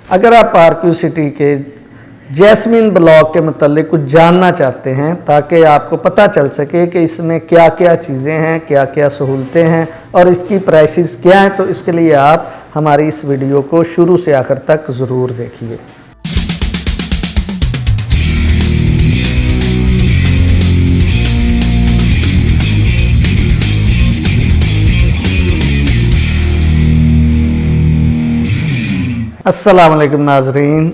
अगर आप park View city के जैस्मीन ब्लॉक के मतलब कुछ जानना चाहते हैं ताकि आपको पता चल सके कि इसमें क्या क्या चीज़ें हैं, क्या क्या सहूलतें हैं और इसकी प्राइसेस क्या हैं, तो इसके लिए आप हमारी इस वीडियो को शुरू से आखिर तक ज़रूर देखिए। अस्सलाम वालेकुम नाजरीन,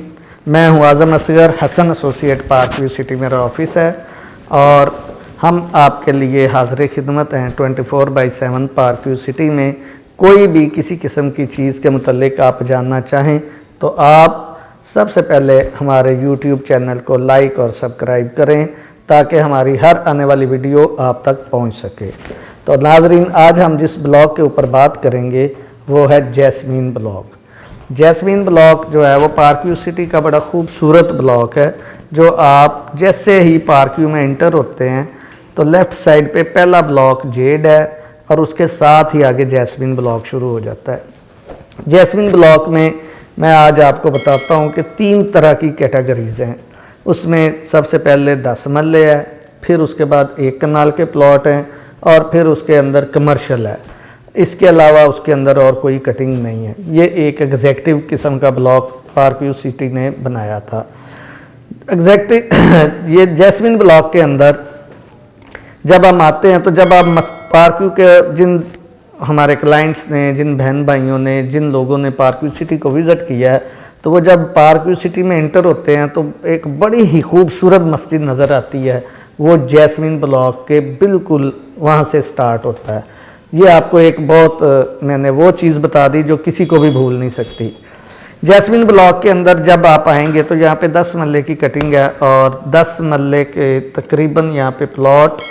मैं हूं Azam Asgar Hasan associate Park View City, मेरा ऑफिस है और हम आपके लिए हाज़िर खिदमत हैं 24/7 पार्क व्यू सिटी में। कोई भी किसी किस्म की चीज़ के मुतल्लिक आप जानना चाहें तो आप सबसे पहले हमारे YouTube चैनल को लाइक और सब्सक्राइब करें ताकि हमारी हर आने वाली वीडियो आप तक पहुंच सके। तो नाजरीन, आज हम जिस ब्लॉक के ऊपर बात करेंगे वो है जैस्मीन ब्लॉक। जैस्मीन ब्लॉक जो है वो पार्क व्यू सिटी का बड़ा खूबसूरत ब्लॉक है, जो आप जैसे ही पार्क व्यू में इंटर होते हैं तो लेफ़्ट साइड पे पहला ब्लॉक जेड है और उसके साथ ही आगे जैस्मीन ब्लॉक शुरू हो जाता है। जैस्मीन ब्लॉक में मैं आज आपको बताता हूँ कि 3 तरह की कैटेगरीज हैं। उसमें सबसे पहले 10 मरले है, फिर उसके बाद 1 कनाल के प्लॉट हैं और फिर उसके अंदर कमर्शियल है। इसके अलावा उसके अंदर और कोई कटिंग नहीं है। ये एक एग्जैक्टिव किस्म का ब्लॉक पार्क व्यू सिटी ने बनाया था। एग्जैक्टिव ये जैस्मीन ब्लॉक के अंदर जब हम आते हैं तो जब आप पार्क व्यू के जिन हमारे क्लाइंट्स ने, जिन बहन भाइयों ने, जिन लोगों ने पार्क व्यू सिटी को विज़िट किया है, तो वो जब पार्क व्यू सिटी में इंटर होते हैं तो एक बड़ी ही खूबसूरत मस्जिद नज़र आती है। वो जैस्मीन ब्लॉक के बिल्कुल वहाँ से स्टार्ट होता है। ये आपको एक बहुत मैंने वो चीज़ बता दी जो किसी को भी भूल नहीं सकती। जैस्मीन ब्लॉक के अंदर जब आप आएंगे तो यहाँ पे 10 मरले की कटिंग है और 10 मरले के तकरीबन यहाँ पे प्लॉट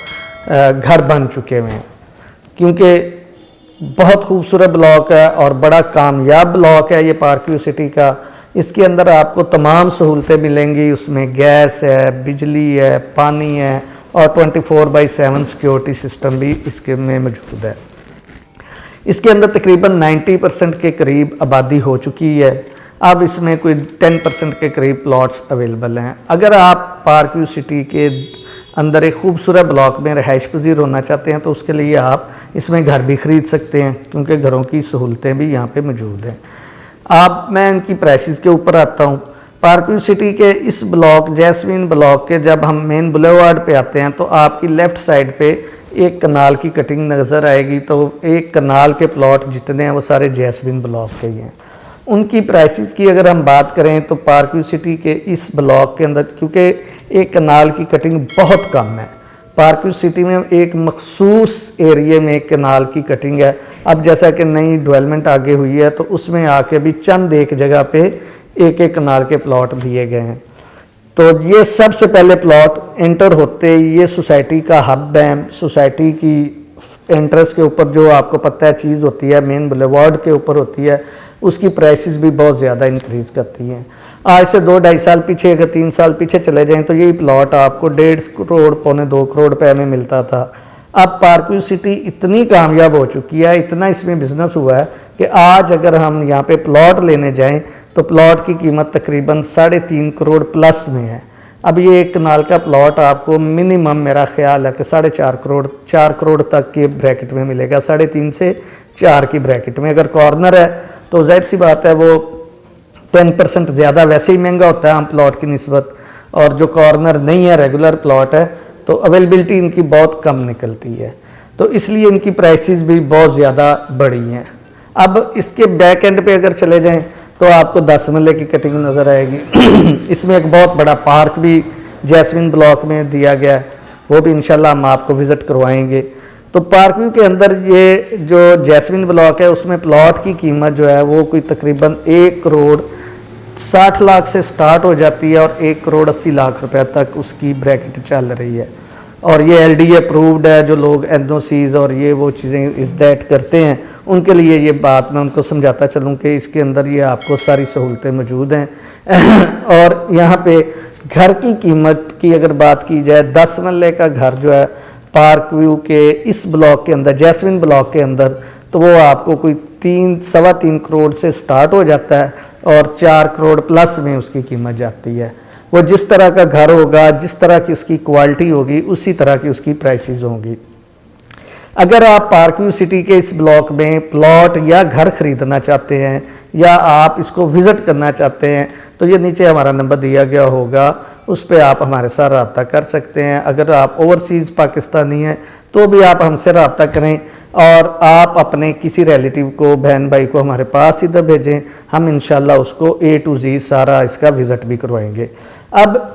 घर बन चुके हुए हैं, क्योंकि बहुत खूबसूरत ब्लॉक है और बड़ा कामयाब ब्लॉक है ये पार्क व्यू सिटी का। इसके अंदर आपको तमाम सहूलतें मिलेंगी। उसमें गैस है, बिजली है, पानी है और 24/7 सिक्योरिटी सिस्टम भी इसके में मौजूद है। इसके अंदर तकरीबन 90% के करीब आबादी हो चुकी है। अब इसमें कोई 10% के करीब प्लॉट्स अवेलेबल हैं। अगर आप पार्क व्यू सिटी के अंदर एक खूबसूरत ब्लॉक में रहायश पजीर होना चाहते हैं तो उसके लिए आप इसमें घर भी ख़रीद सकते हैं, क्योंकि घरों की सहूलतें भी यहाँ पे मौजूद हैं। मैं इनकी प्राइसेस के ऊपर आता हूँ। पार्क व्यू सिटी के इस ब्लॉक जैस्मीन ब्लॉक के जब हम मेन बुलेवार्ड पे आते हैं तो आपकी लेफ़्ट साइड पे 1 कनाल की कटिंग नज़र आएगी। तो 1 कनाल के प्लॉट जितने हैं वो सारे जैस्मीन ब्लॉक के ही हैं। उनकी प्राइसेस की अगर हम बात करें तो पार्क व्यू सिटी के इस ब्लॉक के अंदर, क्योंकि 1 कनाल की कटिंग बहुत कम है, पार्क व्यू सिटी में एक मखसूस एरिए में 1 कनाल की कटिंग है। अब जैसा कि नई डेवलपमेंट आगे हुई है तो उसमें आके भी चंद एक जगह पे 1 कनाल के प्लॉट दिए गए हैं। तो ये सबसे पहले प्लॉट एंटर होते ही ये सोसाइटी का हब है। सोसाइटी की एंट्रेंस के ऊपर जो आपको पता है चीज़ होती है, मेन बुलेवार्ड के ऊपर होती है, उसकी प्राइसेस भी बहुत ज़्यादा इंक्रीज़ करती हैं। आज से 2-2.5 साल पीछे, अगर 3 साल पीछे चले जाएं तो यही प्लॉट आपको 1.5 करोड़, 2 करोड़ रुपए में मिलता था। अब पार्क व्यू सिटी इतनी कामयाब हो चुकी है, इतना इसमें बिजनेस हुआ है कि आज अगर हम यहाँ पे प्लॉट लेने जाएं तो प्लॉट की कीमत तकरीबन 3.5 करोड़ प्लस में है। अब ये 1 कनाल का प्लॉट आपको मिनिमम मेरा ख्याल है कि 4.5 करोड़, 4 करोड़ तक के ब्रैकेट में मिलेगा, 3.5 से 4 की ब्रैकेट में। अगर कॉर्नर है तो जाहिर सी बात है वो 10% ज़्यादा वैसे ही महंगा होता है आम प्लॉट की निस्बत, और जो कॉर्नर नहीं है, रेगुलर प्लॉट है, तो अवेलेबिलिटी इनकी बहुत कम निकलती है। तो इसलिए इनकी प्राइसेस भी बहुत ज़्यादा बढ़ी हैं। अब इसके बैक एंड पे अगर चले जाएं तो आपको 10 मरले की कटिंग नज़र आएगी। इसमें एक बहुत बड़ा पार्क भी जैस्मीन ब्लॉक में दिया गया है, वो भी इंशाल्लाह हम आपको विज़िट करवाएंगे। तो पार्क व्यू के अंदर ये जो जैस्मीन ब्लॉक है उसमें प्लॉट की कीमत जो है वो कोई तकरीबन 1 करोड़ 60 लाख से स्टार्ट हो जाती है और 1 करोड़ 80 लाख रुपए तक उसकी ब्रैकेट चल रही है। और ये LDA अप्रूव्ड है। जो लोग NOCs और ये वो चीज़ें इस दैट करते हैं उनके लिए ये बात मैं उनको समझाता चलूँ कि इसके अंदर ये आपको सारी सहूलतें मौजूद हैं। और यहाँ पे घर की कीमत की अगर बात की जाए, 10 मरले का घर जो है पार्क व्यू के इस ब्लॉक के अंदर, जैस्मीन ब्लॉक के अंदर, तो वो आपको कोई 3 सवा 3 करोड़ से स्टार्ट हो जाता है और 4 करोड़ प्लस में उसकी कीमत जाती है। वो जिस तरह का घर होगा, जिस तरह की उसकी क्वालिटी होगी, उसी तरह की उसकी प्राइसेस होंगी। अगर आप पार्क व्यू सिटी के इस ब्लॉक में प्लॉट या घर खरीदना चाहते हैं या आप इसको विज़िट करना चाहते हैं तो ये नीचे हमारा नंबर दिया गया होगा, उस पर आप हमारे साथ रब्ता कर सकते हैं। अगर आप ओवरसीज़ पाकिस्तानी हैं तो भी आप हमसे रब्ता करें और आप अपने किसी रिलेटिव को, बहन भाई को हमारे पास इधर भेजें, हम इंशाल्लाह उसको A to Z सारा इसका विज़िट भी करवाएंगे। अब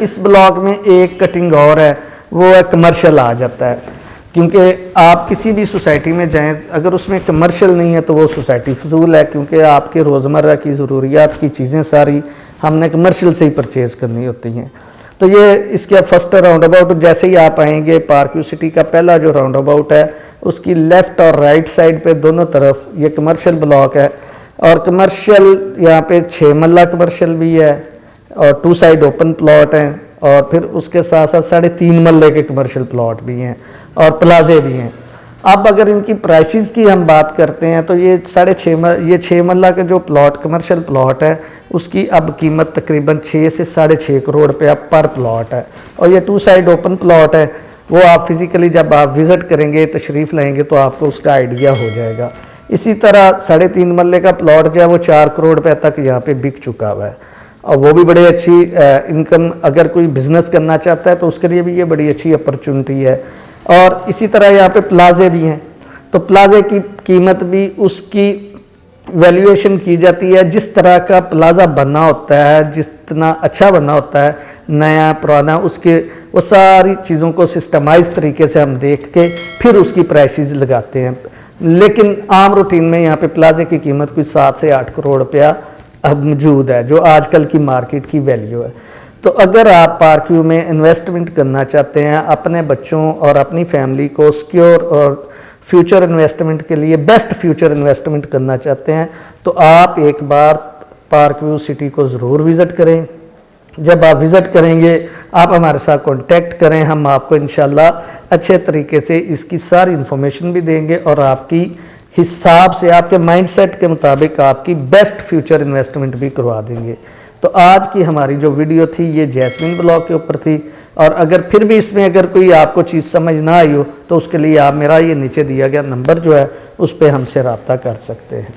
इस ब्लॉक में एक कटिंग और है, वो है कमर्शियल आ जाता है, क्योंकि आप किसी भी सोसाइटी में जाएं अगर उसमें कमर्शियल नहीं है तो वो सोसाइटी फजूल है, क्योंकि आपके रोज़मर्रा की ज़रूरियात की चीज़ें सारी हमने कमर्शियल से ही परचेज़ करनी होती हैं। तो ये इसके फर्स्ट राउंड अबाउट जैसे ही आप आएंगे, पार्क व्यू सिटी का पहला जो राउंड अबाउट है उसकी लेफ़्ट और राइट साइड पे दोनों तरफ ये कमर्शियल ब्लॉक है। और कमर्शियल यहाँ पे 6 मरला कमर्शियल भी है और 2 साइड ओपन प्लॉट हैं, और फिर उसके साथ साथ 3.5 मरले के कमर्शियल प्लॉट भी हैं और प्लाजे भी हैं। अब अगर इनकी प्राइसेस की हम बात करते हैं तो ये 6 मरला का जो प्लॉट कमर्शियल प्लॉट है उसकी अब कीमत तकरीबन 6 से 6.5 करोड़ रुपया पर प्लॉट है। और ये 2 साइड ओपन प्लॉट है, वो आप फिज़िकली जब आप विज़िट करेंगे, तशरीफ़ लाएंगे तो आपको उसका आइडिया हो जाएगा। इसी तरह 3.5 मरले का प्लॉट जो है वो 4 करोड़ रुपये तक यहाँ पे बिक चुका हुआ है, और वो भी बड़ी अच्छी इनकम, अगर कोई बिज़नेस करना चाहता है तो उसके लिए भी ये बड़ी अच्छी अपॉर्चुनिटी है। और इसी तरह यहाँ पे प्लाजे भी हैं, तो प्लाजे की कीमत भी उसकी वैल्यूएशन की जाती है जिस तरह का प्लाजा बनना होता है, जितना अच्छा बनना होता है, नया पुराना, उसके वो सारी चीज़ों को सिस्टमाइज तरीके से हम देख के फिर उसकी प्राइसेस लगाते हैं। लेकिन आम रूटीन में यहाँ पे प्लाजे की कीमत कोई 7 से 8 करोड़ रुपया अब मौजूद है, जो आजकल की मार्केट की वैल्यू है। तो अगर आप पार्क व्यू में इन्वेस्टमेंट करना चाहते हैं, अपने बच्चों और अपनी फैमिली को सिक्योर और फ्यूचर इन्वेस्टमेंट के लिए बेस्ट फ्यूचर इन्वेस्टमेंट करना चाहते हैं, तो आप एक बार पार्क व्यू सिटी को ज़रूर विज़िट करें। जब आप विज़िट करेंगे आप हमारे साथ कांटेक्ट करें, हम आपको इंशाल्लाह अच्छे तरीके से इसकी सारी इन्फॉर्मेशन भी देंगे और आपकी हिसाब से, आपके माइंडसेट के मुताबिक आपकी बेस्ट फ्यूचर इन्वेस्टमेंट भी करवा देंगे। तो आज की हमारी जो वीडियो थी ये जैस्मिन ब्लॉक के ऊपर थी, और अगर फिर भी इसमें अगर कोई आपको चीज़ समझ ना आई हो तो उसके लिए आप मेरा ये नीचे दिया गया नंबर जो है उस पर हमसे रब्ता कर सकते हैं।